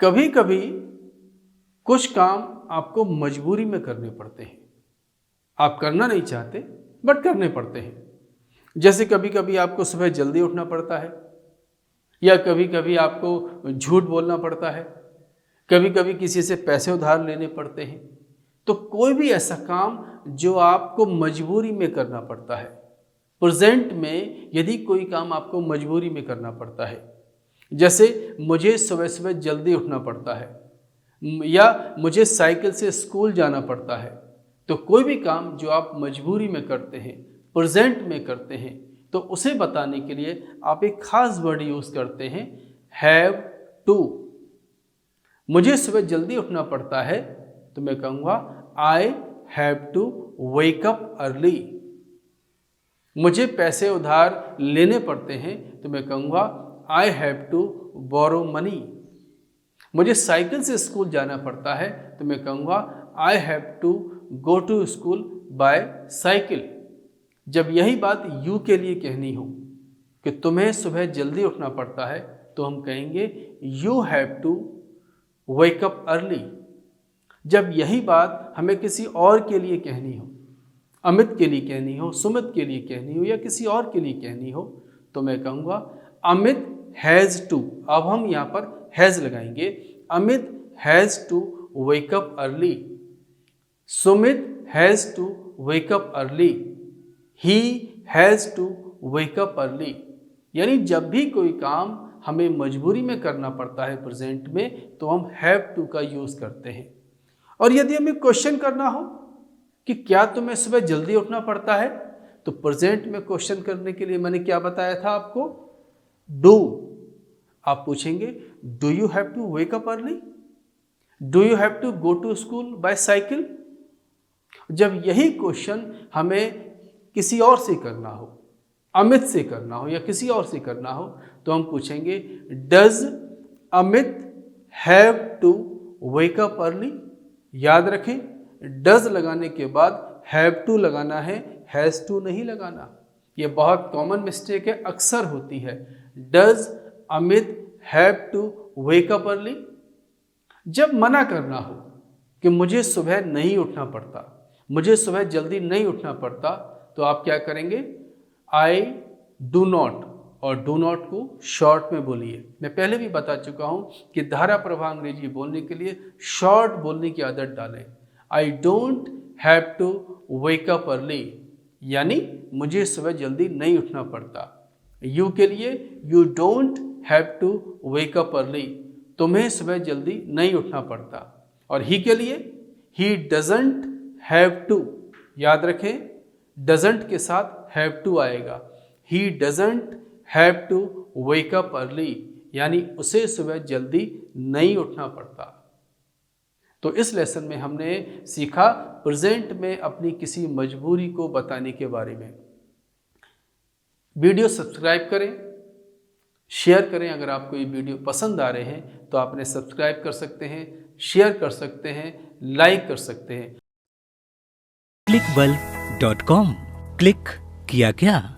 कभी कभी कुछ काम आपको मजबूरी में करने पड़ते हैं। आप करना नहीं चाहते बट करने पड़ते हैं। जैसे कभी कभी आपको सुबह जल्दी उठना पड़ता है, या कभी कभी आपको झूठ बोलना पड़ता है, कभी कभी किसी से पैसे उधार लेने पड़ते हैं। तो कोई भी ऐसा काम जो आपको मजबूरी में करना पड़ता है, प्रेजेंट में यदि कोई काम आपको मजबूरी में करना पड़ता है, जैसे मुझे सुबह सुबह जल्दी उठना पड़ता है या मुझे साइकिल से स्कूल जाना पड़ता है, तो कोई भी काम जो आप मजबूरी में करते हैं, प्रेजेंट में करते हैं, तो उसे बताने के लिए आप एक खास वर्ड यूज़ करते हैं, हैव टू। मुझे सुबह जल्दी उठना पड़ता है तो मैं कहूँगा I have to wake up early. मुझे पैसे उधार लेने पड़ते हैं तो मैं कहूँगा I have to borrow money. मुझे साइकिल से स्कूल जाना पड़ता है तो मैं कहूँगा I have to go to school by cycle. जब यही बात यू के लिए कहनी हो कि तुम्हें सुबह जल्दी उठना पड़ता है, तो हम कहेंगे you have to wake up early. जब यही बात हमें किसी और के लिए कहनी हो, अमित के लिए कहनी हो, सुमित के लिए कहनी हो, या किसी और के लिए कहनी हो, तो मैं कहूँगा अमित हैज़ टू। अब हम यहाँ पर हैज़ लगाएंगे। Amit has to wake up early, Sumit has to wake up early, he has to wake up early. यानी जब भी कोई काम हमें मजबूरी में करना पड़ता है प्रेजेंट में, तो हम हैव टू का यूज़ करते हैं। और यदि हमें क्वेश्चन करना हो कि क्या तुम्हें सुबह जल्दी उठना पड़ता है, तो प्रेजेंट में क्वेश्चन करने के लिए मैंने क्या बताया था आपको, डू। आप पूछेंगे do you have to wake up early, do you have to go to school by cycle. जब यही क्वेश्चन हमें किसी और से करना हो, अमित से करना हो या किसी और से करना हो, तो हम पूछेंगे does Amit have to wake up early. याद रखें, डज लगाने के बाद हैव टू लगाना है, हैज़ टू नहीं लगाना। ये बहुत कॉमन मिस्टेक है, अक्सर होती है। Does Amit have to wake up early. जब मना करना हो कि मुझे सुबह नहीं उठना पड़ता, मुझे सुबह जल्दी नहीं उठना पड़ता, तो आप क्या करेंगे, आई डू नॉट। और डू नॉट को शॉर्ट में बोलिए। मैं पहले भी बता चुका हूँ कि धारा प्रवाह अंग्रेजी बोलने के लिए शॉर्ट बोलने की आदत डालें। I don't have to wake up early, यानी मुझे सुबह जल्दी नहीं उठना पड़ता। यू के लिए you don't have to wake up early, तुम्हें सुबह जल्दी नहीं उठना पड़ता। और ही के लिए ही डजंट हैव टू। याद रखें, डजंट के साथ हैव टू आएगा। He doesn't have to wake up early, यानी उसे सुबह जल्दी नहीं उठना पड़ता। तो इस लेसन में हमने सीखा प्रेजेंट में अपनी किसी मजबूरी को बताने के बारे में। वीडियो सब्सक्राइब करें, शेयर करें। अगर आपको ये वीडियो पसंद आ रहे हैं तो आपने सब्सक्राइब कर सकते हैं, शेयर कर सकते हैं, लाइक कर सकते हैं। clickbulb.com क्लिक किया क्या?